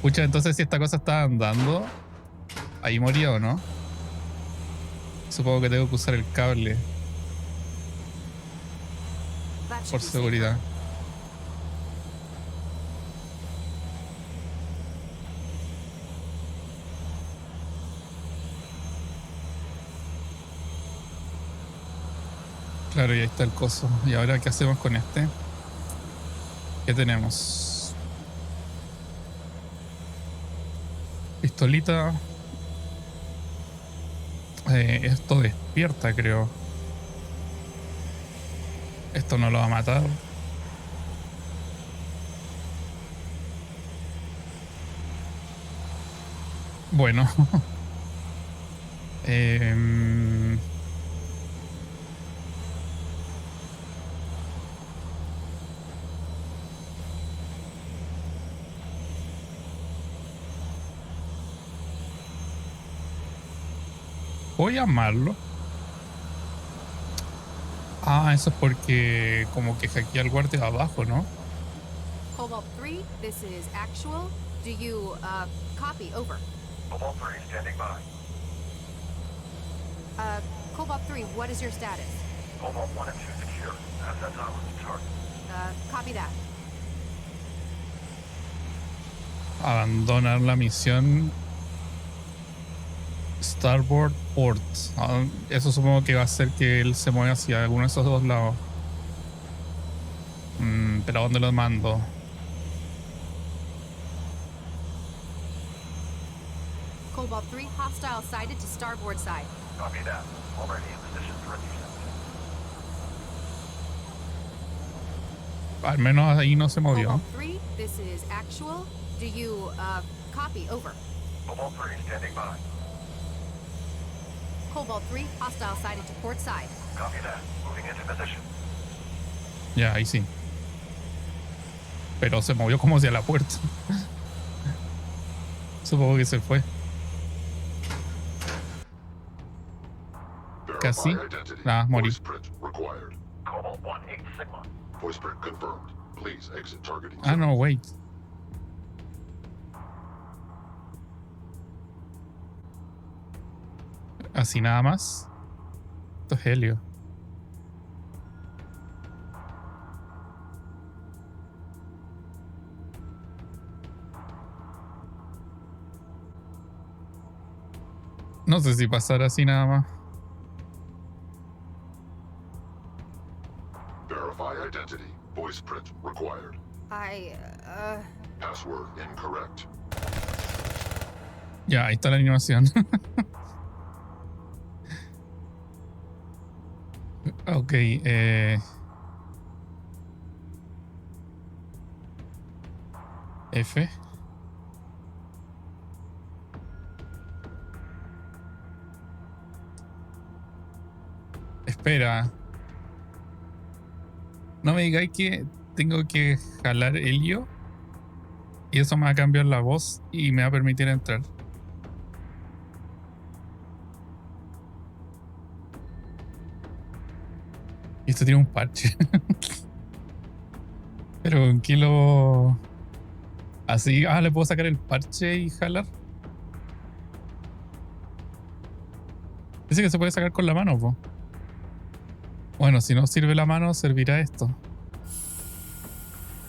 Pucha, entonces si esta cosa estaba andando, ahí moría o no. Supongo que tengo que usar el cable. Por seguridad. Claro, y ahí está el coso. ¿Y ahora qué hacemos con este? ¿Qué tenemos? Pistolita. Esto despierta, creo. Esto no lo va a matar. Bueno. Voy a llamarlo. Ah, eso es porque como que hackea al guardia de abajo, ¿no? Cobalt 3, this is actual. Do you, copy? Over. Cobalt 3 standing by. Cobalt 3, what is your status? Cobalt 1 and 2 secure. Assets on with the target. Copy that. Abandonar la misión. Starboard port. Eso supongo que va a hacer que él se mueva hacia alguno de esos dos lados. Pero ¿a dónde lo mando? Cobalt 3, hostile sighted to starboard side. Copy that. Already in position for intercept. Al menos ahí no se movió. Cobalt 3, this is actual. Do you, copy? Over. Cobalt 3 standing by. Cobalt 3, hostile sighted to port side. Copy that. Moving into position. Ya, ahí sí. Pero se movió como hacia la puerta. Supongo que se fue. así. Nada, morí. Ah, no, wait. Así nada más. Esto es helio. No sé si pasar así nada más. Verify identity. Voice print required. Password incorrect. Ya, ahí está la animación. Ok, F. Espera. No me digáis que tengo que jalar helio y eso me va a cambiar la voz y me va a permitir entrar. Y esto tiene un parche. Pero ¿en qué lo...? Así, ¿le puedo sacar el parche y jalar? Dice que se puede sacar con la mano, po. Bueno, si no sirve la mano, servirá esto.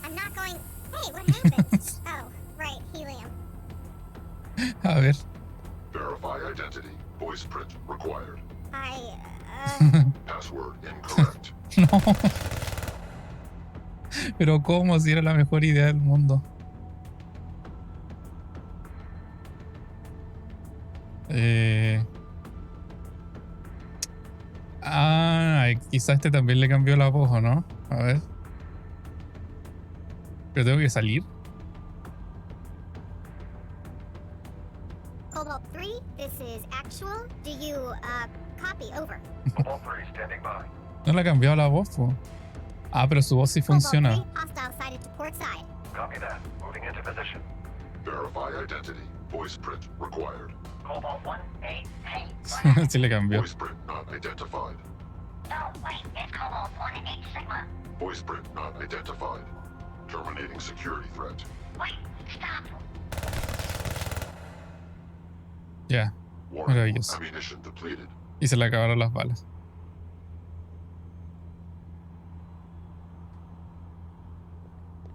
I'm not going. Hey, what happened? Oh, right, helium. A ver. Verify identity. Voice print required. Password incorrect. No. Pero ¿cómo? Si era la mejor idea del mundo. Quizá este también le cambió la voz, ¿o no? A ver. Pero tengo que salir. Cobalt 3, this is actual. Do you, copy? Over. Cobalt 3 standing by. No le ha cambiado la voz, po. Ah, pero su voz sí funciona. Cobalt 3, hostile sighted to port side. Copy that. Moving into position. Verify identity. Voice print required. Cobalt 1, hey. Sí le cambió. Voice print not identified. No, wait, it's Cobalt 1 and 8 Sigma. Voice print not identified. Terminating security threat. Wait, stop. Ya, Warning. maravilloso. Ammunition depleted. Y se le acabaron las balas.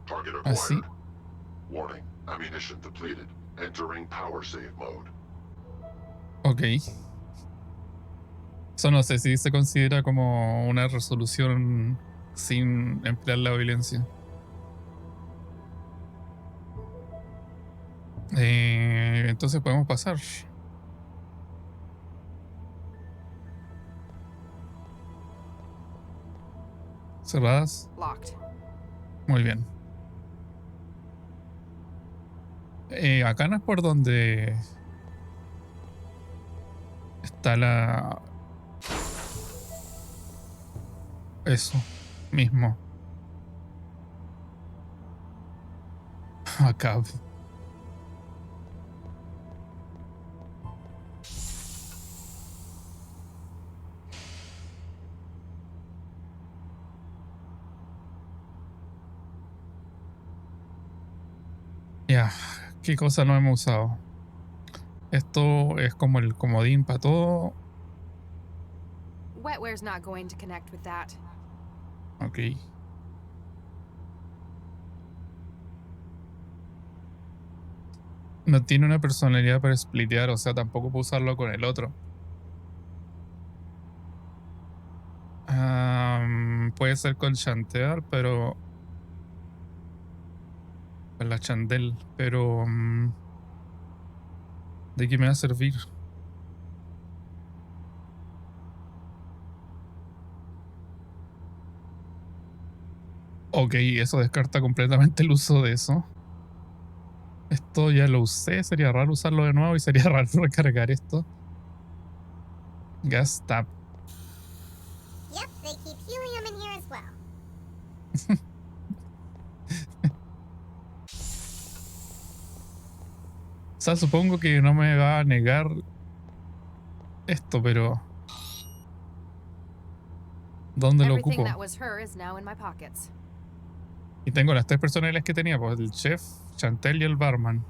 Target Así. acquired. Warning. Ammunition depleted. Entering power save mode. Ok. Eso no sé si se considera como una resolución sin emplear la violencia. Entonces podemos pasar. Cerradas. Locked. Muy bien. Acá no es por donde está la... Eso mismo. Acá. Ya, ¿qué cosa no hemos usado? Esto es como el comodín para todo. Wetware's not going to connect with that. Ok. No tiene una personalidad para splitear, o sea, tampoco puedo usarlo con el otro. Puede ser con chantear, pero... con la chandel, pero... ¿de qué me va a servir? Ok, eso descarta completamente el uso de eso. Esto ya lo usé, sería raro usarlo de nuevo y sería raro recargar esto. Gas tap. Yep, they keep helium in here as well. O sea, supongo que no me va a negar esto, pero... ¿Dónde lo Everything ocupo? that was her is now in my pockets. Y tengo las 3 personales que tenía, pues el chef, Chantel y el barman.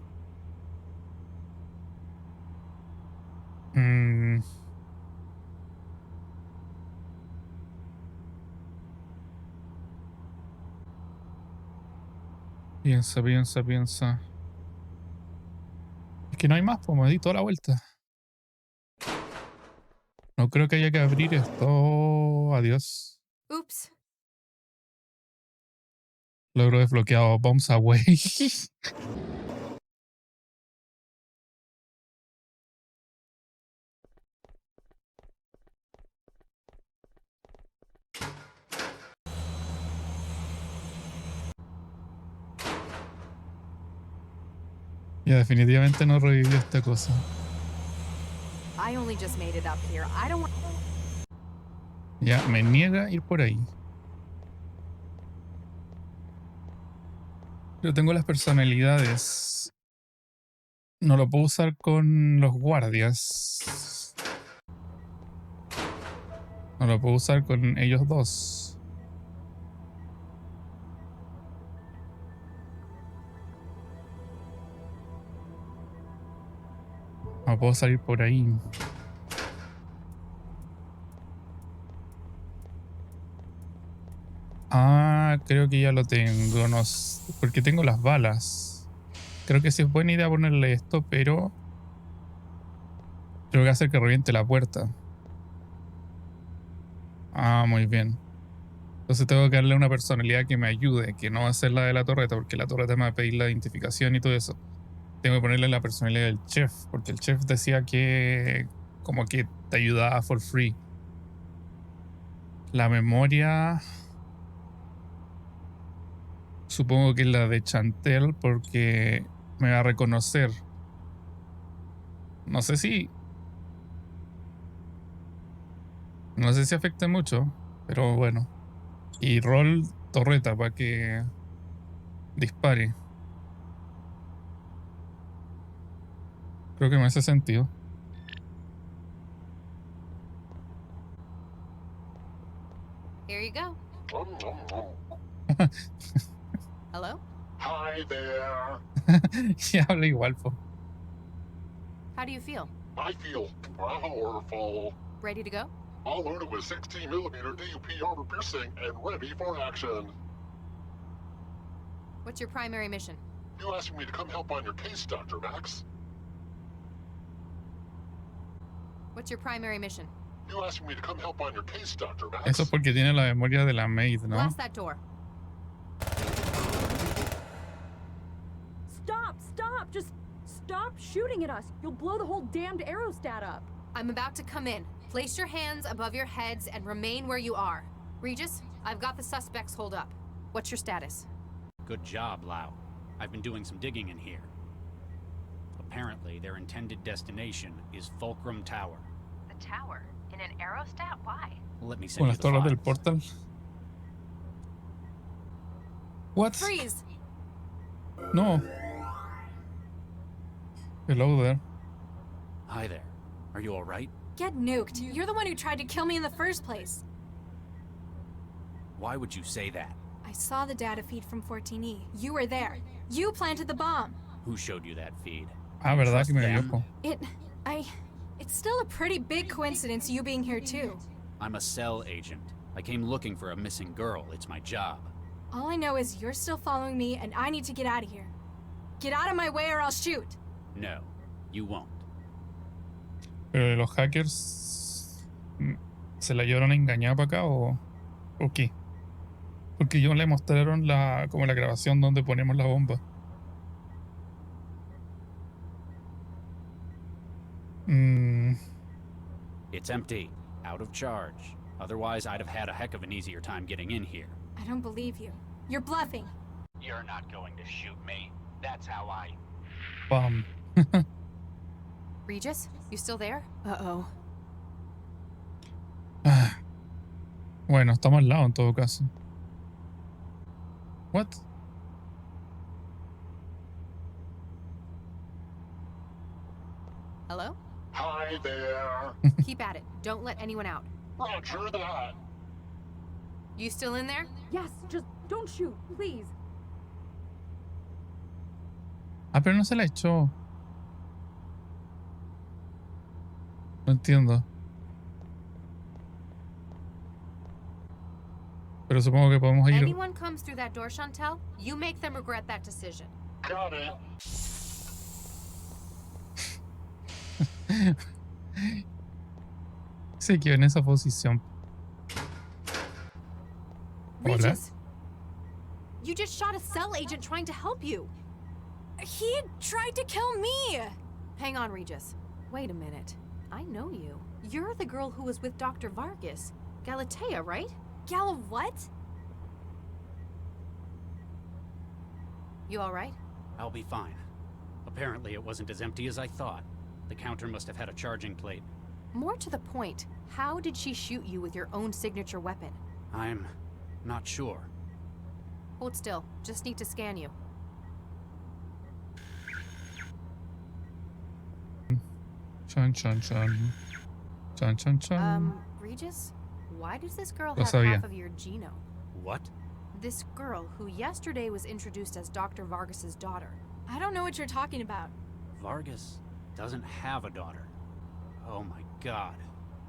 Piensa, piensa, piensa. Es que no hay más, pues me di toda la vuelta. No creo que haya que abrir esto. Adiós. Oops. Logro desbloqueado. Bombs away. Ya, definitivamente no revivió esta cosa. I only just made it up here. I don't want. Ya, me niega ir por ahí. Pero tengo las personalidades. No lo puedo usar con los guardias. No lo puedo usar con ellos dos. No puedo salir por ahí. Ah, creo que ya lo tengo. No sé, porque tengo las balas. Creo que sí es buena idea ponerle esto, pero tengo que hacer que reviente la puerta. Ah, muy bien. Entonces tengo que darle una personalidad que me ayude, que no va a ser la de la torreta, porque la torreta me va a pedir la identificación y todo eso. Tengo que ponerle la personalidad del chef, porque el chef decía que como que te ayudaba for free. La memoria... Supongo que es la de Chantel, porque me va a reconocer. No sé si... No sé si afecta mucho, pero bueno. Y rol torreta para que dispare. Creo que me hace sentido. Here you go. Hello? Hi there. Y habla igual, po. How do you feel? I feel powerful. Ready to go? All loaded with 16mm AUP armor piercing and ready for action. What's your primary mission? You asking me to come help on your case, Dr. Max? What's your primary mission? You asking me to come help on your case, Dr. Max? Eso es porque tiene la memoria de la maid, ¿no? Blast that door. Stop! Just stop shooting at us. You'll blow the whole damned aerostat up. I'm about to come in. Place your hands above your heads and remain where you are. Regis, I've got the suspects holed up. What's your status? Good job, Lau. I've been doing some digging in here. Apparently, their intended destination is Fulcrum Tower. The tower? In an aerostat? Why? Let me send Con you las the torres del files. portal. What? Freeze! No. Hello there. Hi there. Are you all right? Get nuked. You're the one who tried to kill me in the first place. Why would you say that? I saw the data feed from 14E. You were there. You planted the bomb. Who showed you that feed? Ah, verdad Trust que me them? loco. It's still a pretty big coincidence you being here too. I'm a cell agent. I came looking for a missing girl. It's my job. All I know is you're still following me and I need to get out of here. Get out of my way or I'll shoot. No, you won't. Pero los hackers se la llevaron a engañar para acá o qué? Porque ellos le mostraron como la grabación donde ponemos la bomba. It's empty, out of charge. Otherwise, I'd have had a heck of an easier time getting in here. I don't believe you. You're bluffing. You're not going to shoot me. That's how I... Bam. Regis, you still there? Uh-oh. Bueno, estamos al lado en todo caso. What? Hello? Hi there. Keep at it. Don't let anyone out. Roger that. You still in there? Yes, just don't shoot, please. Ah, pero no se la echó. No entiendo. Pero supongo que podemos ir. Anyone comes through that door, Chantel, you make them regret that decision. Got it. Se quedó en esa posición. Hola. Regis, you just shot a cell agent trying to help you. He tried to kill me! Hang on, Regis. Wait a minute. I know you. You're the girl who was with Dr. Vargas. Galatea, right? Gala what? You alright? I'll be fine. Apparently it wasn't as empty as I thought. The counter must have had a charging plate. More to the point, how did she shoot you with your own signature weapon? I'm not sure. Hold still. Just need to scan you. Chan, chan, chan. Chan, chan, chan. Regis? Why does this girl Lo have sabía. half of your genome? What? This girl, who yesterday was introduced as Dr. Vargas's daughter. I don't know what you're talking about. Vargas doesn't have a daughter. Oh my god.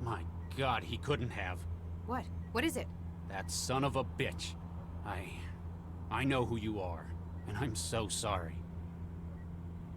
My god, he couldn't have. What? What is it? That son of a bitch. I know who you are, and I'm so sorry.